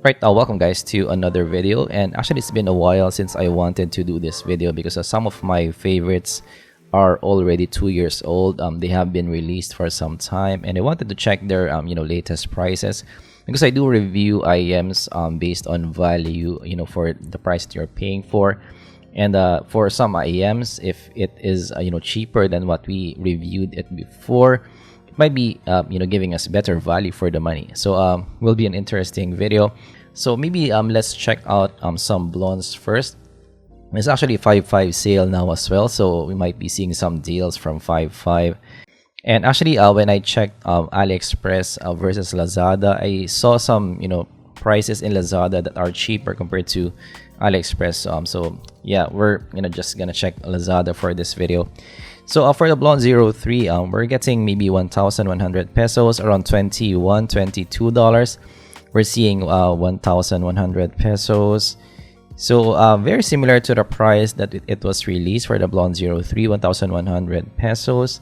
Right, welcome guys to another video. And actually it's been a while since I wanted to do this video because some of my favorites are already 2 years old. They have been released for some time, and I wanted to check their latest prices, because I do review IEMs based on value, for the price that you're paying for. And for some IEMs, if it is cheaper than what we reviewed it before, it might be giving us better value for the money. So will be an interesting video. So maybe let's check out some Blons first. It's actually 5.5 sale now as well, so we might be seeing some deals from 5.5. And actually when I checked AliExpress versus Lazada, I saw some prices in Lazada that are cheaper compared to AliExpress. So yeah, we're just gonna check Lazada for this video. So for the Blons 03, we're getting maybe 1,100 pesos, around $22. We're seeing 1,100 pesos. So very similar to the price that it was released for the Blons 03, 1,100 pesos.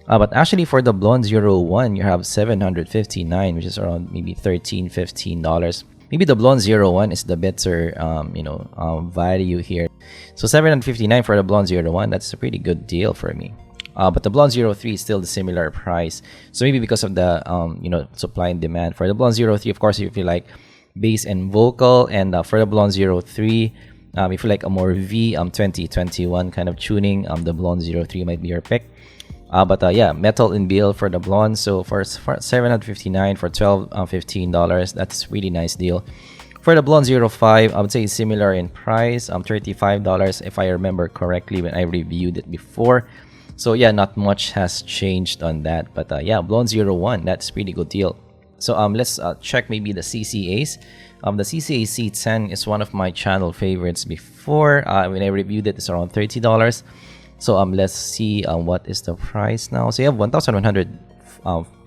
But actually for the Blons 01, you have 759, which is around maybe $13-15. Maybe the Blons 01 is the better value here. So 759 for the Blons 01, that's a pretty good deal for me. But the Blons 03 is still the similar price. So maybe because of the supply and demand. For the Blons 03, of course, if you like bass and vocal, and for the Blons 03, if you like a more V 2021 kind of tuning, the Blons 03 might be your pick. But yeah, metal in bill for the Blonde. So for 759 for $12-15, that's really nice deal. For the Blonde 05, I would say similar in price, $35 if I remember correctly when I reviewed it before. So yeah, not much has changed on that. But yeah, Blonde 01, that's pretty good deal. So let's check maybe the CCAs. The CCA C10 is one of my channel favorites before. When I reviewed it, it's around $30. So let's see what is the price now. So you have 1,100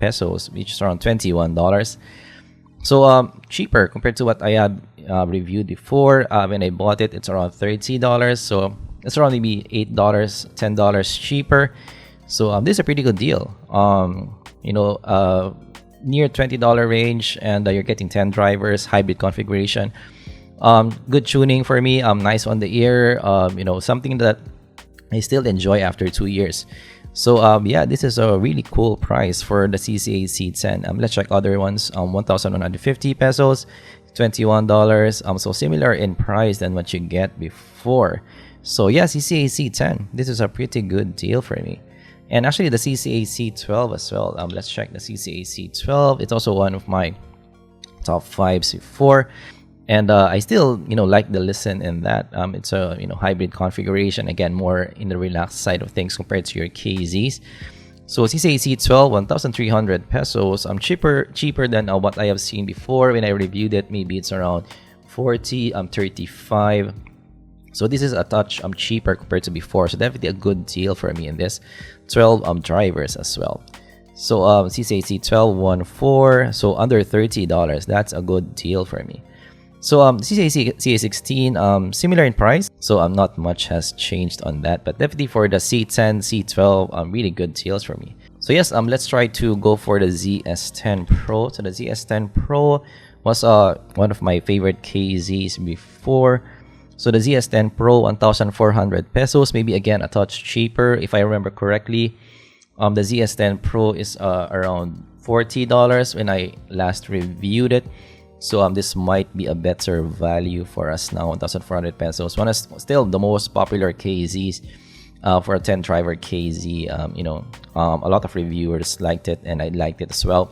pesos, which is around $21. So cheaper compared to what I had reviewed before. When I bought it, it's around $30. So it's around maybe $8, $10 cheaper. So this is a pretty good deal. Near $20 range, and you're getting 10 drivers, hybrid configuration. Good tuning for me. Nice on the ear. Something that I still enjoy after 2 years. So yeah, this is a really cool price for the CCA C10. Let's check other ones. 1,150 pesos, $21. So similar in price than what you get before. So yeah, CCA C10, this is a pretty good deal for me. And actually the CCA C12 as well. Let's check the CCA C12. It's also one of my top 5s before. And I still like the listen in that. It's a hybrid configuration, again more in the relaxed side of things compared to your KZs. So CCA C12, 1,300 pesos. Cheaper than what I have seen before when I reviewed it. Maybe it's around 40, 35. So this is a touch cheaper compared to before. So definitely a good deal for me in this. 12 drivers as well. So CCA C12 14, so under $30. That's a good deal for me. So CCA CA16, similar in price, so not much has changed on that, but definitely for the C10, C12, really good deals for me. So yes, let's try to go for the ZS10 Pro. So the ZS10 Pro was one of my favorite KZs before. So the ZS10 Pro, 1,400 pesos, maybe again a touch cheaper if I remember correctly. The ZS10 Pro is around $40 when I last reviewed it. So this might be a better value for us now, 1,400 pesos. One is still the most popular KZs for a 10 driver KZ. A lot of reviewers liked it, and I liked it as well.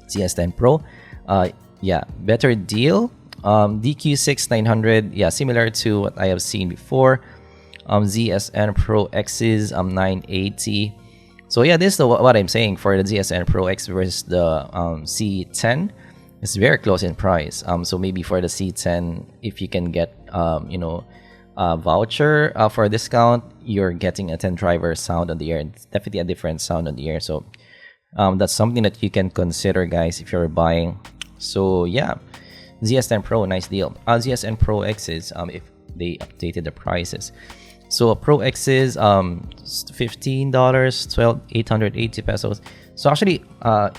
ZS10 Pro, yeah, better deal. DQ6 900, yeah, similar to what I have seen before. ZSN Pro X's 980. So yeah, this is what I'm saying for the ZSN Pro X versus the C10. It's very close in price. So maybe for the C10, if you can get a voucher for a discount, you're getting a 10 driver sound on the air. It's definitely a different sound on the air. So that's something that you can consider, guys, if you're buying. So yeah, ZS10 Pro, nice deal. ZSN Pro X's, if they updated the prices. So Pro X's, $15, 880 pesos. So actually,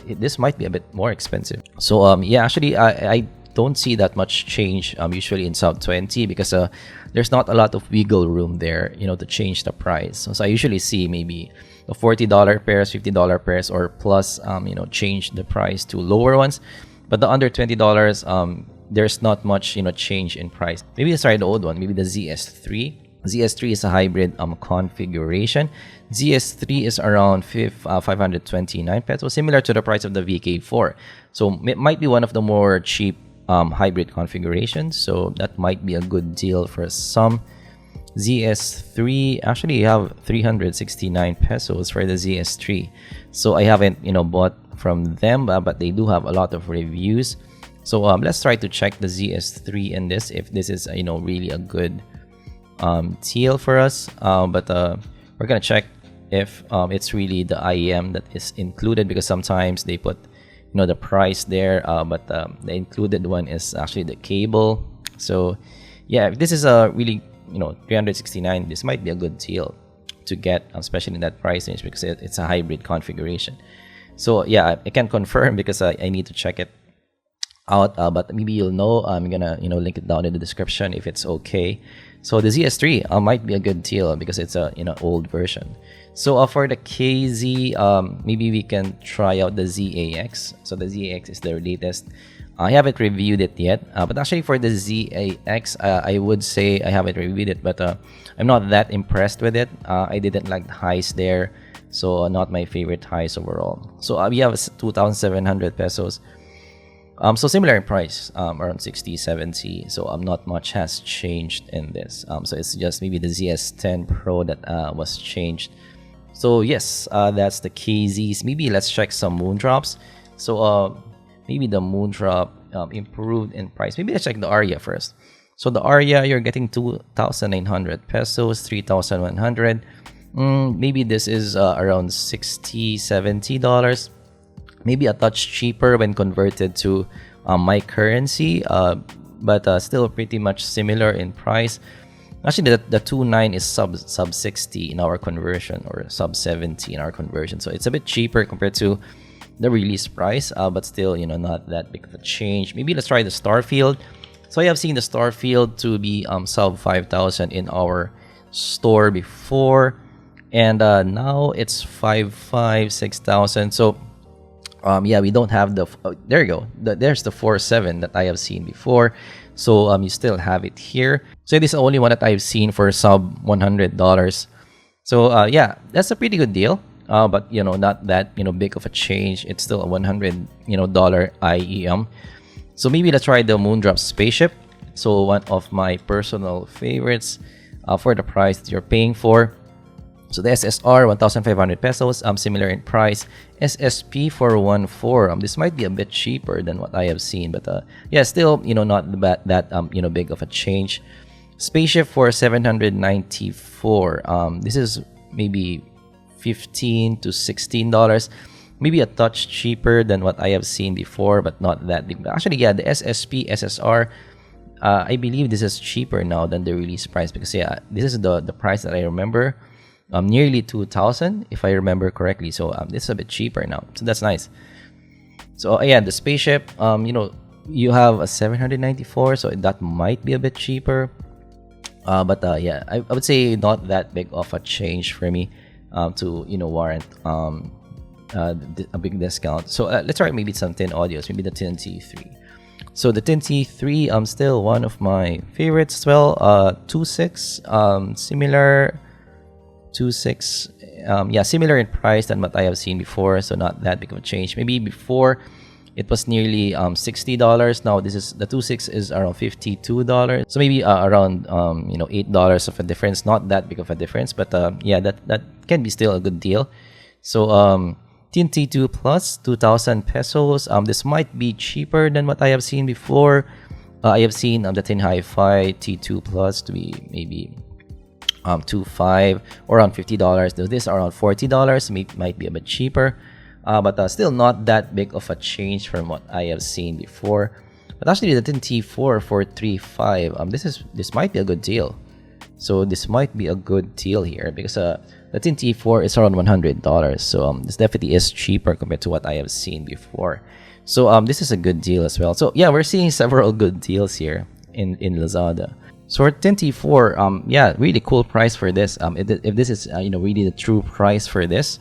this might be a bit more expensive. So yeah, actually, I don't see that much change usually in sub 20 because there's not a lot of wiggle room there, to change the price. So I usually see maybe the $40 pairs, $50 pairs, or plus, change the price to lower ones. But the under $20, there's not much, change in price. Maybe let's try the old one, maybe the ZS3. ZS3 is a hybrid configuration. ZS3 is around 529 pesos, similar to the price of the VK4. So it might be one of the more cheap hybrid configurations. So that might be a good deal for some. ZS3, actually you have 369 pesos for the ZS3. So I haven't, bought from them, but they do have a lot of reviews. So let's try to check the ZS3 in this, if this is, really a good deal for us. But we're gonna check if it's really the IEM that is included, because sometimes they put the price there, but the included one is actually the cable. So yeah, if this is a really 369, this might be a good deal to get, especially in that price range, because it's a hybrid configuration. So yeah, I can confirm because I need to check it out, but maybe you'll know. I'm gonna link it down in the description if it's okay. So the ZS3 might be a good deal because it's a old version. So for the KZ, maybe we can try out the ZAX. So the ZAX is the latest. I haven't reviewed it yet, but actually for the ZAX, I would say I haven't reviewed it, but I'm not that impressed with it. I didn't like the highs there, so not my favorite highs overall. So we have 2,700 pesos. So similar in price, around 60, 70. So not much has changed in this. So it's just maybe the ZS10 Pro that was changed. So yes, that's the KZs. Maybe let's check some Moondrops. So maybe the Moondrop improved in price. Maybe let's check the Aria first. So the Aria, you're getting 2,900 pesos, 3,100. Maybe this is around $60, $70. Maybe a touch cheaper when converted to my currency, but still pretty much similar in price. Actually, the 2.9 is sub 60 in our conversion, or sub 70 in our conversion. So it's a bit cheaper compared to the release price, but still, not that big of a change. Maybe let's try the Starfield. So I have seen the Starfield to be sub 5,000 in our store before, and now it's 5,500, 6,000. So yeah, we don't have the there you go, there's the 4.7 that I have seen before. So you still have it here. So this is the only one that I've seen for sub $100. So yeah, that's a pretty good deal. But not that big of a change. It's still a $100 IEM. So maybe let's try the Moondrop Spaceship. So one of my personal favorites for the price that you're paying for. So the SSR, 1,500 pesos, similar in price. SSP 414, this might be a bit cheaper than what I have seen, but yeah, still not that big of a change. Spaceship for 794, this is maybe $15 to $16, maybe a touch cheaper than what I have seen before, but not that big. But actually, yeah, the SSP SSR, I believe this is cheaper now than the release price, because yeah, this is the price that I remember. Nearly 2,000 if I remember correctly. So this is a bit cheaper now, so that's nice. So yeah, the Spaceship, you have a 794, so that might be a bit cheaper, but yeah, I would say not that big of a change for me to warrant a big discount. So let's try maybe some Tin Audios, maybe the Tin T3. So the Tin T3, still one of my favorites as well. 2.6, similar. 2.6, yeah, similar in price than what I have seen before, so not that big of a change. Maybe before it was nearly $60. Now this is the 2.6 is around $52. So maybe around $8 of a difference. Not that big of a difference, but yeah, that can be still a good deal. So Tin T2 Plus, 2,000 pesos. This might be cheaper than what I have seen before. I have seen the Tin Hi-Fi T2 Plus to be maybe $2.5 or around $50. This is around $40. Might be a bit cheaper, but still not that big of a change from what I have seen before. But actually, the Tin T4 for $3.5, this might be a good deal. So this might be a good deal here, because The Tinhifi 4 is around $100. So this definitely is cheaper compared to what I have seen before. So this is a good deal as well. So yeah, we're seeing several good deals here in Lazada. So for Tinhifi 4, yeah, really cool price for this. If this is really the true price for this,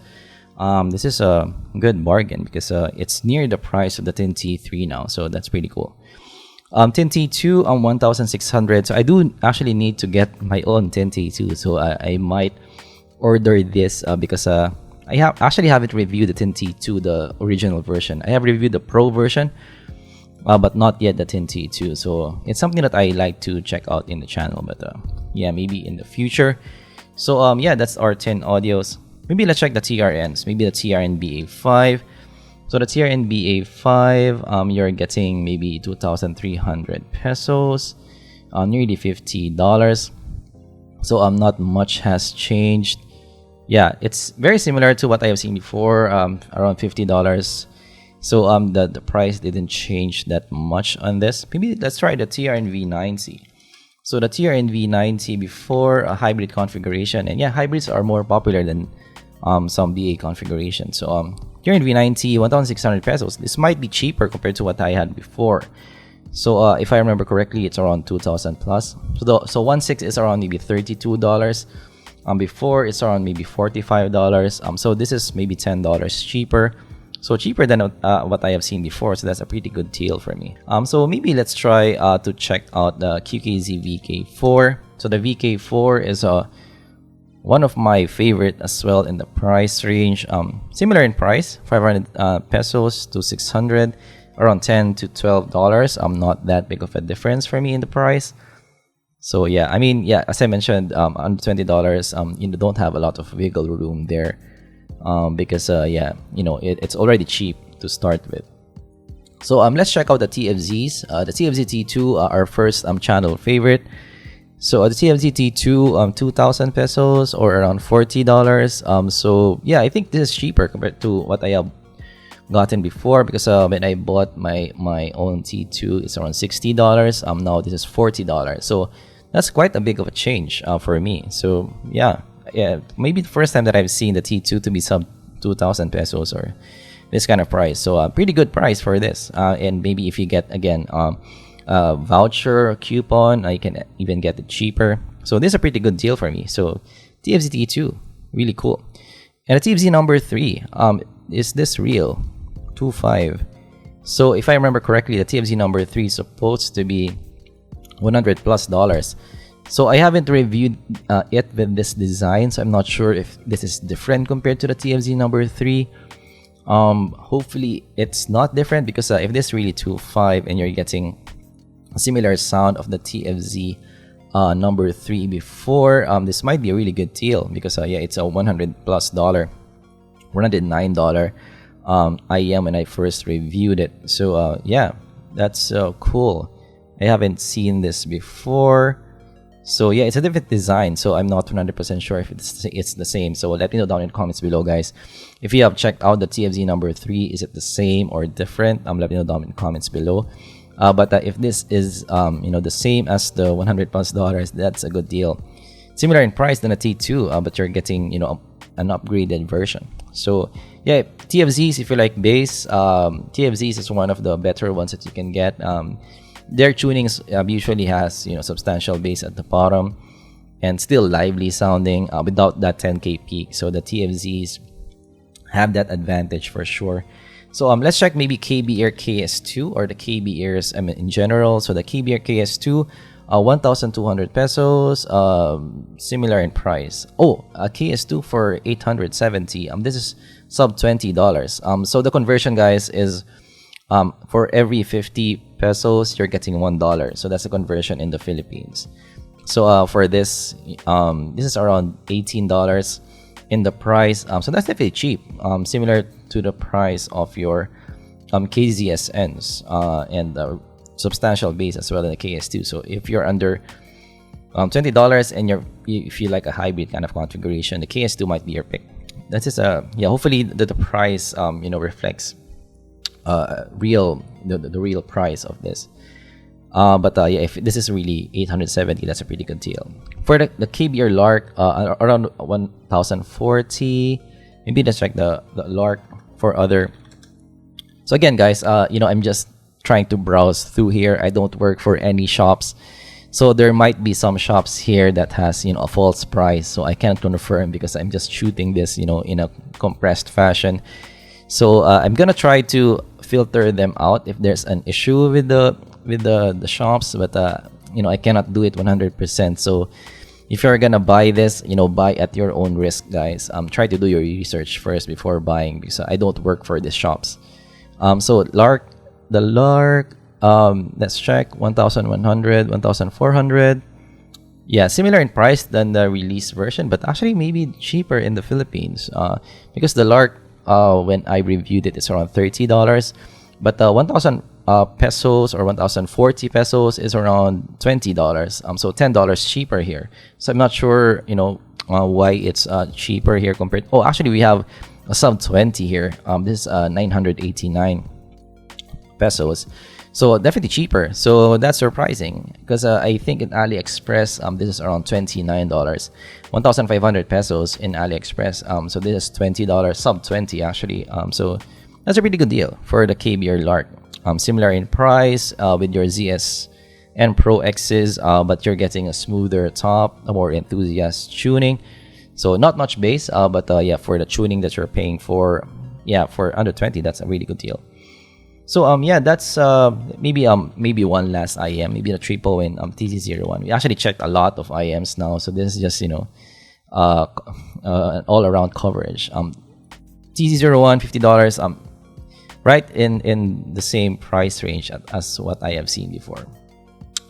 this is a good bargain because it's near the price of the Tinhifi 3 now. So that's pretty cool. Tinhifi 2 on 1,600. So I do actually need to get my own Tinhifi 2. So I might order this because I haven't reviewed the Tinhifi 2, the original version. I have reviewed the Pro version, but not yet the Tinhifi 2. So it's something that I like to check out in the channel. But yeah, maybe in the future. So yeah, that's our 10 audios. Maybe let's check the TRNs. Maybe the TRN BA5. So the TRN BA5, you're getting maybe 2,300 pesos, nearly $50. So not much has changed. Yeah, it's very similar to what I have seen before, around $50. So the price didn't change that much on this. Maybe let's try the TRN V90. So the TRN V90 before a hybrid configuration, and yeah, hybrids are more popular than some BA configuration. So TRN V90, 1,600 pesos. This might be cheaper compared to what I had before. So if I remember correctly, it's around 2,000 plus. So 1.6 is around maybe $32. Before it's around maybe $45. So this is maybe $10 cheaper. So cheaper than what I have seen before. So that's a pretty good deal for me. So maybe let's try to check out the QKZ VK4. So the VK4 is one of my favorite as well in the price range. Similar in price, 500 pesos to 600, around $10 to $12. Not that big of a difference for me in the price. So yeah, I mean, yeah, as I mentioned, under $20, you don't have a lot of wiggle room there, because yeah, it's already cheap to start with. So let's check out the TFZs. The TFZ T2, our first channel favorite. So the TFZ T2, 2,000 pesos or around $40. So yeah, I think this is cheaper compared to what I have gotten before, because when I bought my own T2, it's around $60. Now this is $40. So that's quite a big of a change for me. So yeah, maybe the first time that I've seen the T2 to be sub 2,000 pesos or this kind of price. So pretty good price for this. And maybe if you get again voucher or coupon, you can even get it cheaper. So this is a pretty good deal for me. So TFZ T2, really cool. And the TFZ number 3, is this real? 2.5. So if I remember correctly, the TFZ number 3 is supposed to be $100 plus. So I haven't reviewed it with this design, so I'm not sure if this is different compared to the TFZ number 3. Hopefully it's not different, because if this is really 2.5 and you're getting a similar sound of the TFZ number 3 before, this might be a really good deal, because yeah, it's a $100 plus, $109 IEM when I first reviewed it. So yeah, that's cool. I haven't seen this before. So yeah, it's a different design, so I'm not 100% sure if it's the same. So let me know down in the comments below, guys. If you have checked out the TFZ number 3, is it the same or different? Let me know down in the comments below. But if this is the same as the $100 plus, that's a good deal. Similar in price than a T2, but you're getting an upgraded version. So yeah, TFZs, if you like bass, TFZs is one of the better ones that you can get. Their tunings usually has substantial bass at the bottom and still lively sounding without that 10K peak. So the TFZs have that advantage for sure. So let's check maybe KBear KS2 or the KBears in general. So the KBear KS2, 1,200 pesos, similar in price. Oh, KS2 for 870. This is sub $20. So the conversion, guys, is for every 50 pesos you're getting $1. So that's the conversion in the Philippines. So for this is around $18 in the price. So that's definitely cheap, similar to the price of your KZSNs and substantial bass as well in the KS2. So if you're under $20 and if you like a hybrid kind of configuration, the KS2 might be your pick. That's just yeah, hopefully the price reflects the real price of this. But yeah, if this is really 870, that's a pretty good deal. For the KBear Lark, around 1040. Maybe let's check the Lark for other. So again, guys, I'm just trying to browse through here. I don't work for any shops, so there might be some shops here that has a false price. So I can't confirm because I'm just shooting this in a compressed fashion. So I'm gonna try to filter them out if there's an issue with the shops, but I cannot do it 100%. So if you're gonna buy this, buy at your own risk, guys. Try to do your research first before buying, because I don't work for these shops. So the Lark, let's check 1100, 1400. Yeah, similar in price than the release version, but actually maybe cheaper in the Philippines, because the Lark, when I reviewed it, it's around $30, but 1000 pesos or 1040 pesos is around $20. So $10 cheaper here. So I'm not sure why it's cheaper here compared. Oh, actually we have a sub 20 here. This is 989 pesos, so definitely cheaper. So that's surprising, because I think in AliExpress this is around $29, 1500 pesos in AliExpress. So this is $20, sub 20 actually. So that's a pretty good deal for the KBear Lark. Similar in price with your ZS and Pro X's, but you're getting a smoother top, a more enthusiast tuning. So not much bass, but yeah, for the tuning that you're paying for, yeah, for under 20, that's a really good deal. So yeah, that's maybe one last IEM, maybe the triple in TZ01. We actually checked a lot of IEMs now, so this is just an all-around coverage. TZ01, $50, right in the same price range as what I have seen before.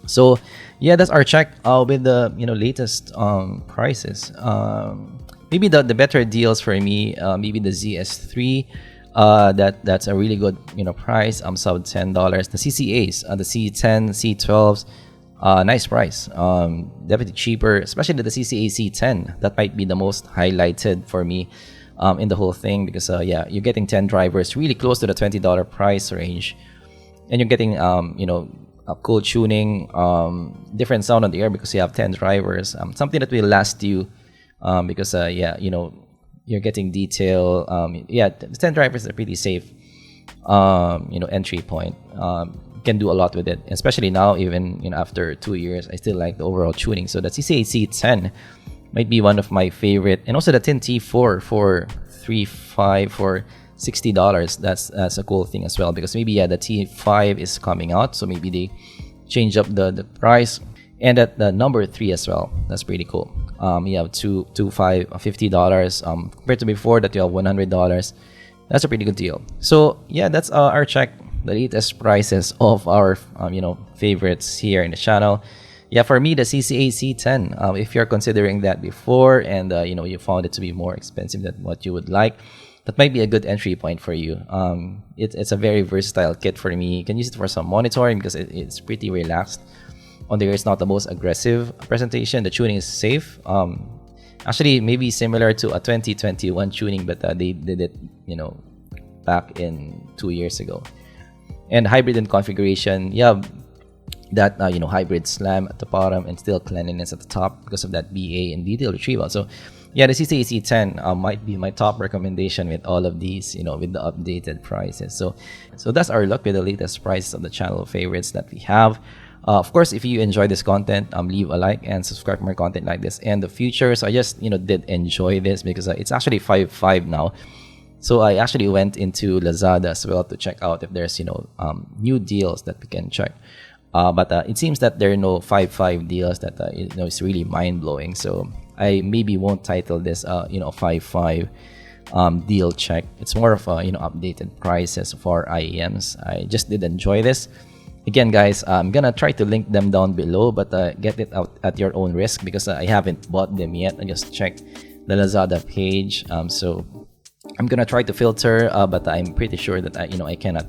So yeah, that's our check with the latest prices. Maybe the better deals for me, maybe the ZS3. That's a really good price. Sub $10. The CCAs, the C10, C12s, nice price. Definitely cheaper, especially the CCA C10. That might be the most highlighted for me in the whole thing, because yeah, you're getting 10 drivers really close to the $20 price range, and you're getting a cool tuning, different sound on the air because you have 10 drivers, something that will last you, because yeah, you're getting detail. Yeah, 10 drivers are pretty safe entry point. You can do a lot with it, especially now, even after 2 years. I still like the overall tuning. So the CCA C10 might be one of my favorite, and also the Tinhifi T4 for $35 for $60. That's a cool thing as well, because maybe the T5 is coming out, so maybe they change up the price. And at the number 3 as well, that's pretty cool. You have $50 compared to before that you have $100. That's a pretty good deal. So yeah, that's our check, the latest prices of our favorites here in the channel. Yeah, for me, the CCA C10, if you're considering that before and you found it to be more expensive than what you would like, that might be a good entry point for you. It's a very versatile kit for me. You can use it for some monitoring because it's pretty relaxed. On the air, it's not the most aggressive presentation. The tuning is safe. Actually, maybe similar to a 2021 tuning, but they did it, back in 2 years ago. And hybrid in configuration, yeah, that hybrid slam at the bottom and still cleanliness at the top because of that BA and detail retrieval. So yeah, the CCA C10 might be my top recommendation with all of these, with the updated prices. So that's our look with the latest prices of the channel favorites that we have. Of course, if you enjoy this content, leave a like and subscribe for more content like this in the future. So I just did enjoy this because it's actually 5.5 now. So I actually went into Lazada as well to check out if there's new deals that we can check. But it seems that there are no 5.5 deals that is really mind-blowing. So I maybe won't title this 5.5 deal check. It's more of updated prices for IEMs. I just did enjoy this. Again, guys, I'm gonna try to link them down below, but get it out at your own risk because I haven't bought them yet. I just checked the Lazada page. So I'm gonna try to filter, but I'm pretty sure that I cannot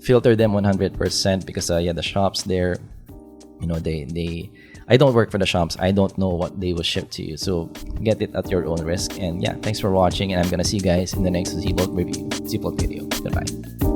filter them 100% because yeah, the shops there, I don't work for the shops. I don't know what they will ship to you. So get it at your own risk. And yeah, thanks for watching, and I'm gonna see you guys in the next zpolt review, zpolt video. Goodbye.